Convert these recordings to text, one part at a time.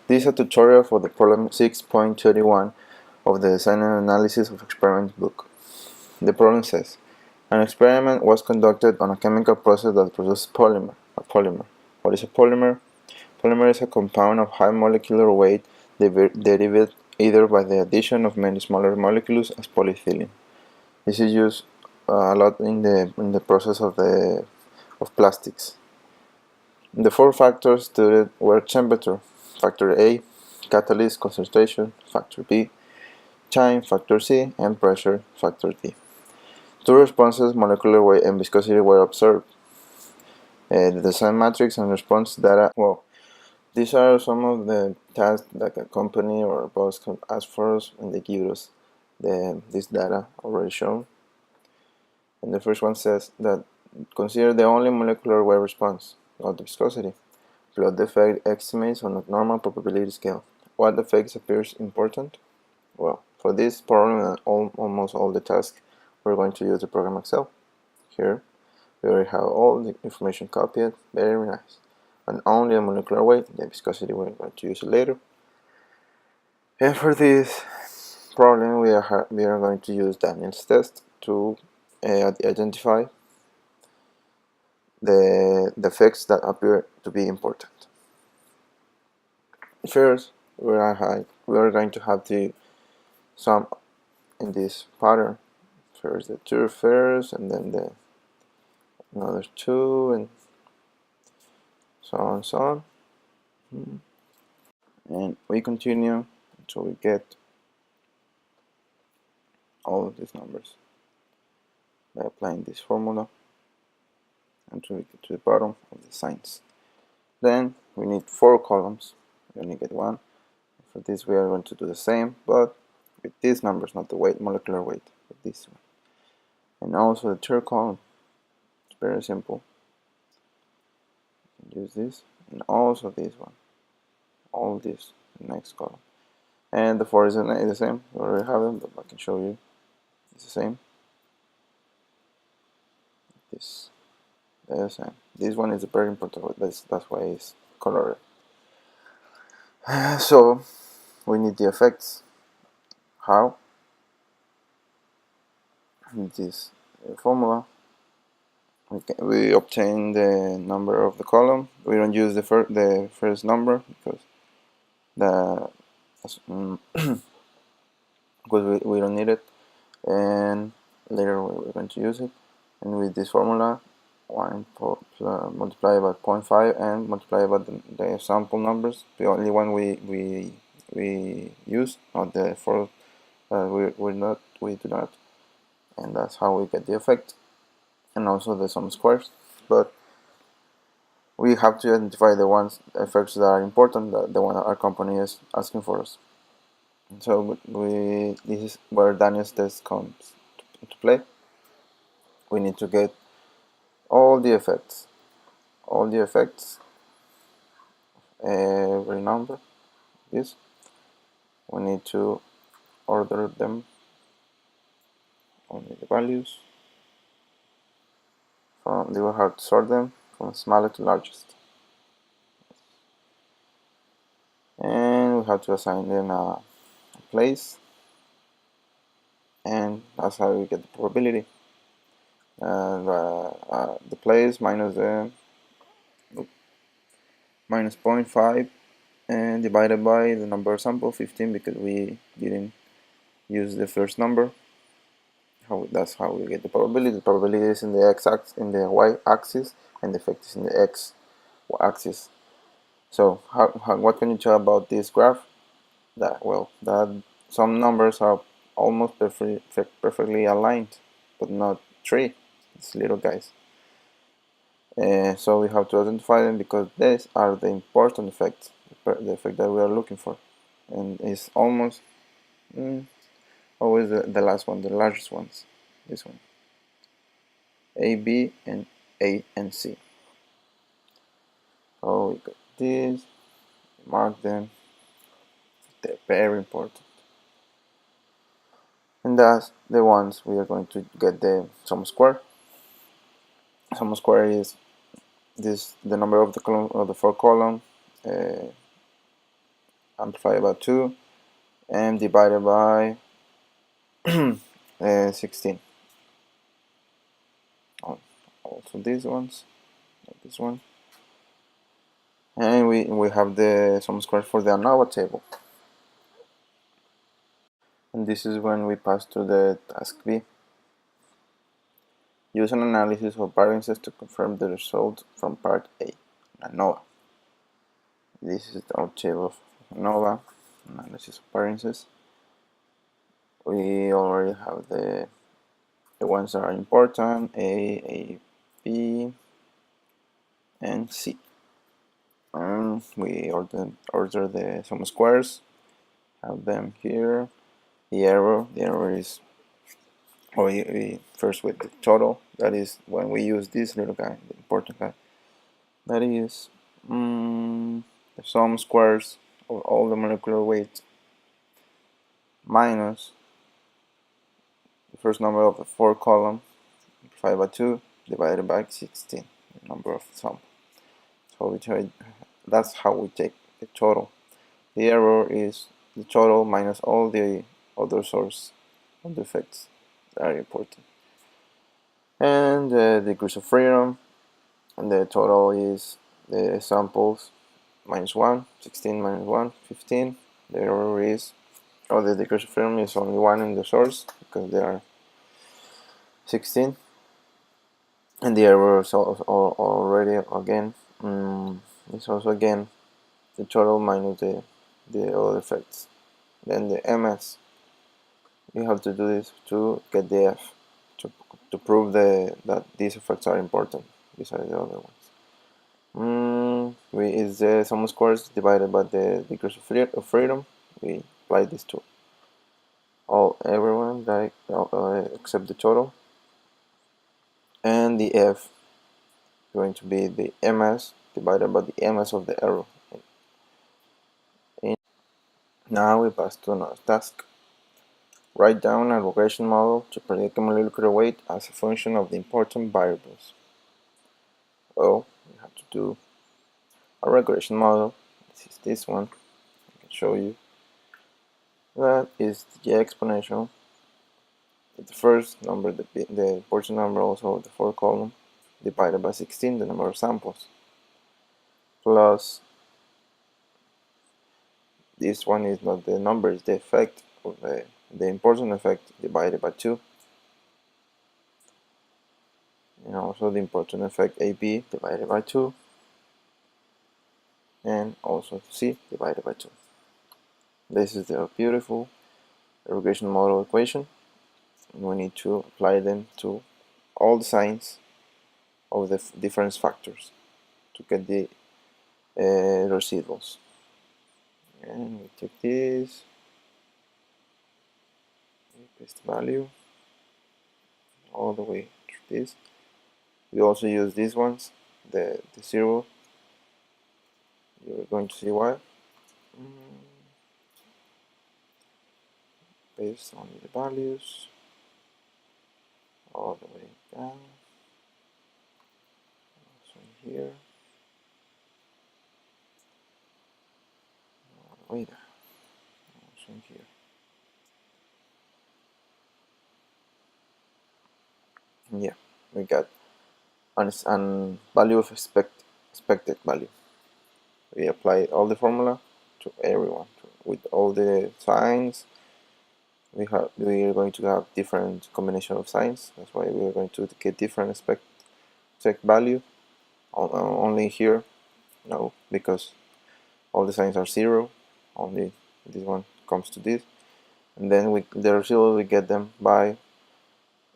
This is a tutorial for the problem 6.31 of the Design and Analysis of Experiments book. The problem says, an experiment was conducted on a chemical process that produces polymer. A polymer. What is a polymer? Polymer is a compound of high molecular weight derived either by the addition of many smaller molecules as polyethylene. This is used a lot in the process of plastics. The four factors studied were temperature, factor A, catalyst concentration, factor B, time, factor C, and pressure, factor D. Two responses, molecular weight and viscosity, were observed. The design matrix and response data. Well, these are some of the tasks that a company or a boss can ask for us, and they give us this data already shown. And the first one says that consider the only molecular weight response, not the viscosity. Plot the effect estimates on a normal probability scale. What effects appears important? Well, for this problem and almost all the tasks, we're going to use the program Excel. Here, we already have all the information copied, very nice. And only the molecular weight, the viscosity, we're going to use it later. And for this problem, we are going to use Daniel's test to identify the effects that appear to be important. First, we are going to have the sum in this pattern. First the two first, and then another two, and so on and so on. And we continue until we get all of these numbers by applying this formula until we get to the bottom of the signs. Then we need 4 columns. We only get 1. For this we are going to do the same, but with these numbers, not the weight, molecular weight, with this one. And also the third column. It's very simple. You can use this, and also this one. All this, the next column. And the 4 is the same. We already have them, but I can show you. It's the same. This. The same. This one is very important. That's why it's colored. So we need the effects. How? With this formula, we obtain the number of the column. We don't use the first number because because we don't need it, and later we're going to use it. And with this formula, 1 multiplied by 0.5 and multiplied by the sample numbers, the only one we use, not the 4 we do not, and that's how we get the effect, and also the sum squares. But we have to identify the effects that are important, the one that our company is asking for us. So this is where Daniel's test comes into play. We need to get all the effects, every number. This we need to order them, only the values. We will have to sort them from smallest to largest. have to assign them a place, and that's how we get the probability. The place minus the minus 0.5 and divided by the number of sample 15, because we didn't use the first number. That's how we get the probability. The probability is in the x-axis, in the y-axis, and the effect is in the x-axis. So what can you tell about this graph? That some numbers are almost perfectly aligned, but not three. It's little guys. So we have to identify them, because these are the important effects, the effect that we are looking for, and it's almost always the last one, the largest ones. This one, A, B, and A and C. So we got this, mark them, they're very important, and that's the ones we are going to get the sum square. Sum square is the number of the column of the 4 column amplified by 2 and divided by 16. Also these ones, like this one, and we have the sum square for the ANOVA table, and this is when we pass to the task B. Use an analysis of variances to confirm the result from part A, ANOVA. This is our table of ANOVA, analysis of variances. We already have the ones that are important, A, B, and C. And we order the sum squares, have them here. The error is, we first with the total, that is when we use this little guy, the important guy, that is the sum squares of all the molecular weights minus the first number of the 4 column, 5 by 2, divided by 16, the number of samples. So that's how we take the total. The error is the total minus all the other source of the effects. Very important. And the degrees of freedom, and the total is the samples minus 1, 16 minus 1, 15. The error is, the degrees of freedom is only 1 in the source, because there are 16. And the error is also already again, is also again the total minus the other effects. Then the MS, we have to do this to get the F, to prove that these effects are important. These are the other ones. Is the sum of squares divided by the degrees of freedom. We apply this to everyone, like except the total. And the F is going to be the MS divided by the MS of the error. Now we pass to another task. Write down a regression model to predict a molecular weight as a function of the important variables. Well, we have to do a regression model. This is this one. I can show you. That is the exponential. The first number, the important number also of the 4 column, divided by 16, the number of samples, plus this one is not the number, it's the effect of the important effect divided by 2. And also the important effect AB divided by 2, and also C divided by 2. This is the beautiful regression model equation, and we need to apply them to all the signs of the difference factors to get the residuals. And we take this, we paste the value all the way through this. We also use these ones, the 0. You're going to see why. Paste only the values all the way down. Also here. All the way down. in here. Yeah, we got an value of expected value. We apply all the formula to everyone with all the signs. We are going to have different combination of signs. That's why we are going to get different expect value. Only here, no, because all the signs are 0. Only this one comes to this, and then the result we get them by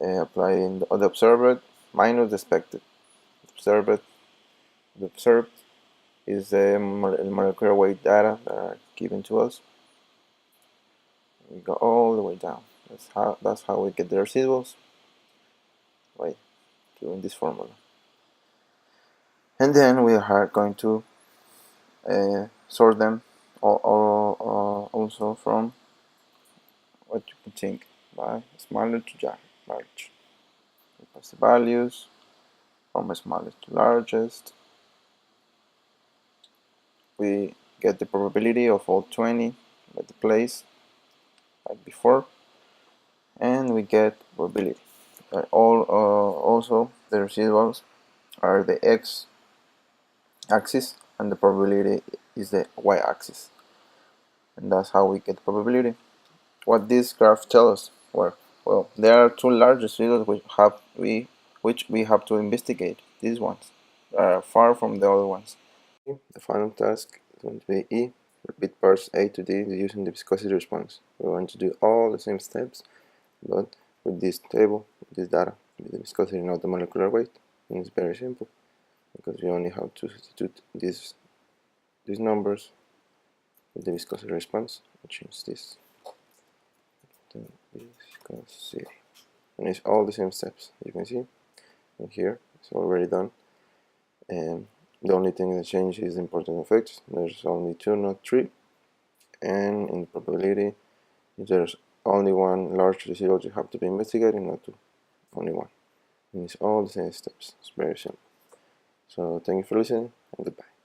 applying the observed minus the expected. The observed is the molecular weight data that are given to us. We go all the way down. That's how we get the residuals, by doing this formula. And then we are going to sort them also from what you can think, by smaller to large. We pass the values from smallest to largest. We get the probability of all 20 at the place, like before, and we get probability. Also, the residuals are the x-axis, and the probability is the y-axis, and that's how we get probability. What this graph tells us? Well, there are two large residuals which we have to investigate. These ones are far from the other ones. The final task is going to be E. Repeat parts A to D using the viscosity response. We're going to do all the same steps, but with this table, with this data, with the viscosity, not the molecular weight. And it's very simple, because we only have to substitute these numbers with the viscosity response and change this. The viscosity. And it's all the same steps, you can see. And here, it's already done. And the only thing that changes is the important effects. There's only 2, not 3. And in the probability, if there's only one large residual, you have to be investigating, not 2, only 1. And it's all the same steps. It's very simple. So thank you for listening, and goodbye.